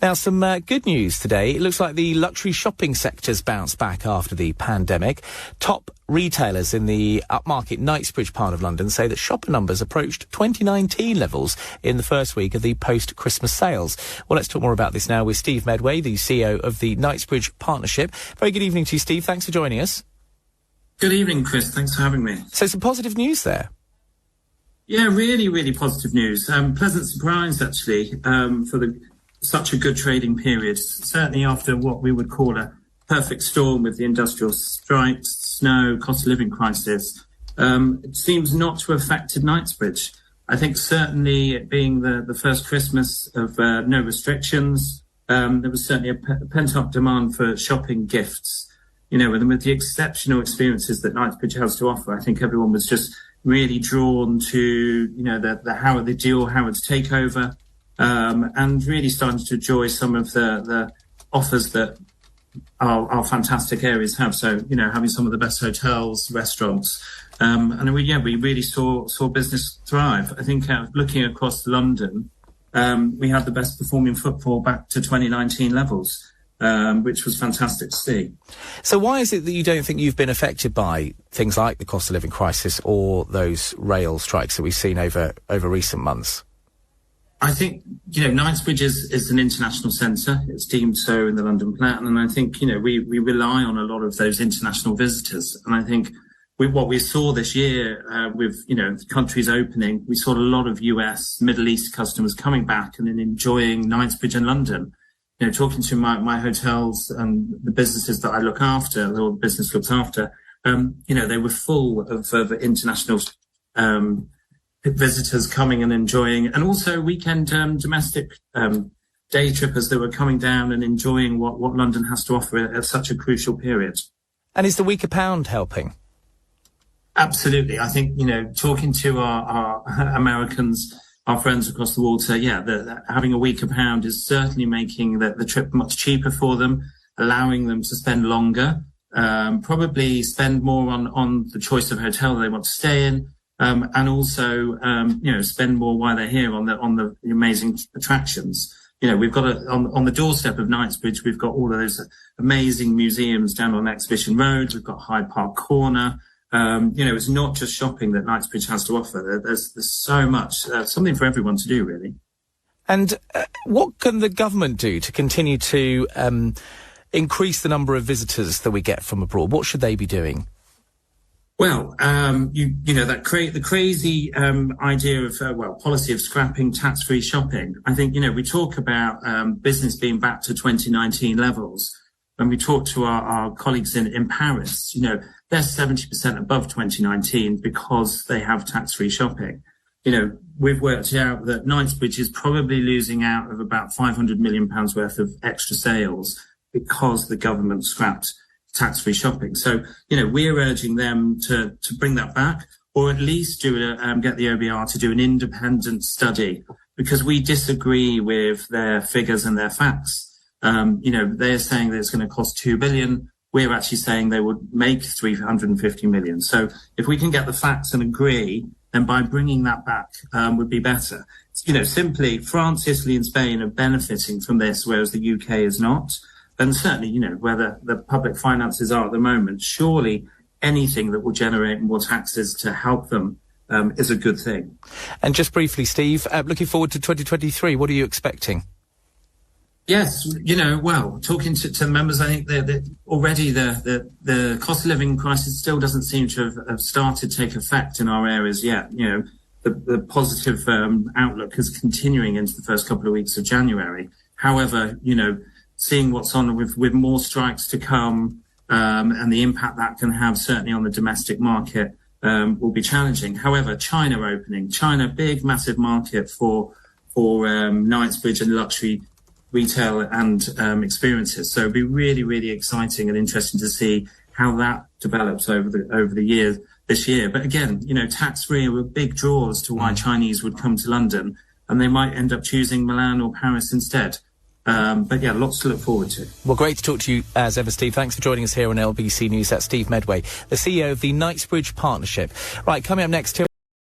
Now, some good news today. It looks like the luxury shopping sector's bounced back after the pandemic. Top retailers in the upmarket Knightsbridge part of London say that shopper numbers approached 2019 levels in the first week of the post-Christmas sales. Well, let's talk more about this now with Steve Medway, the CEO of the Knightsbridge Partnership. Very good evening to you, Steve. Thanks for joining us. Good evening, Chris. Thanks for having me. So some positive news there. Yeah, really, really positive news. Pleasant surprise, actually, for such a good trading period. Certainly after what we would call a perfect storm with the industrial strikes, snow, cost of living crisis, it seems not to have affected Knightsbridge. I think certainly it being the first Christmas of no restrictions, there was certainly a pent-up demand for shopping gifts. You know, with the exceptional experiences that Knightsbridge has to offer, I think everyone was just really drawn to, you know, the Dior Howard's takeover, and really starting to enjoy some of the offers that our fantastic areas have. So, you know, having some of the best hotels, restaurants, and we really saw business thrive. I think looking across London, we had the best performing footfall back to 2019 levels. Which was fantastic to see. So why is it that you don't think you've been affected by things like the cost of living crisis or those rail strikes that we've seen over recent months? I think, you know, Knightsbridge is an international centre. It's deemed so in the London Plan. And I think, you know, we rely on a lot of those international visitors. And I think what we saw this year with, you know, the countries opening, we saw a lot of US, Middle East customers coming back and then enjoying Knightsbridge and London. You know, talking to my hotels and the businesses that I look after, or the business looks after, you know, they were full of international visitors coming and enjoying, and also weekend domestic day trippers that were coming down and enjoying what London has to offer at such a crucial period. And is the weaker pound helping? Absolutely. I think, you know, talking to our Americans, our friends across the water, having a weaker pound is certainly making the trip much cheaper for them, allowing them to spend longer, probably spend more on the choice of hotel they want to stay in, and also, you know, spend more while they're here on the amazing attractions. You know, we've got on the doorstep of Knightsbridge, we've got all of those amazing museums down on Exhibition Road. We've got Hyde Park Corner. You know, it's not just shopping that Knightsbridge has to offer. There's so much, something for everyone to do, really. And what can the government do to continue to increase the number of visitors that we get from abroad? What should they be doing? Well, you know, the crazy idea of, policy of scrapping tax-free shopping. I think, you know, we talk about business being back to 2019 levels. When we talk to our colleagues in Paris, you know, they're 70% above 2019 because they have tax-free shopping. You know, we've worked out that Knightsbridge is probably losing out of about £500 million worth of extra sales because the government scrapped tax-free shopping. So, you know, we're urging them to bring that back, or at least get the OBR to do an independent study, because we disagree with their figures and their facts. You know, they're saying that it's going to cost $2 billion. We're actually saying they would make $350 million. So if we can get the facts and agree, then by bringing that back would be better. You know, simply France, Italy and Spain are benefiting from this, whereas the UK is not. And certainly, you know, where the public finances are at the moment, surely anything that will generate more taxes to help them is a good thing. And just briefly, Steve, looking forward to 2023, what are you expecting? Yes, you know, well, talking to members, I think that already the cost of living crisis still doesn't seem to have started to take effect in our areas yet. You know, the positive outlook is continuing into the first couple of weeks of January. However, you know, seeing what's on with more strikes to come, and the impact that can have certainly on the domestic market will be challenging. However, China, big, massive market for Knightsbridge and luxury retail and experiences. So it'll be really, really exciting and interesting to see how that develops over the years this year. But again, you know, tax-free were big draws to why Chinese would come to London, and they might end up choosing Milan or Paris instead. But yeah, lots to look forward to. Well, great to talk to you as ever, Steve. Thanks for joining us here on LBC News. That's Steve Medway, the CEO of the Knightsbridge Partnership. Right, coming up next,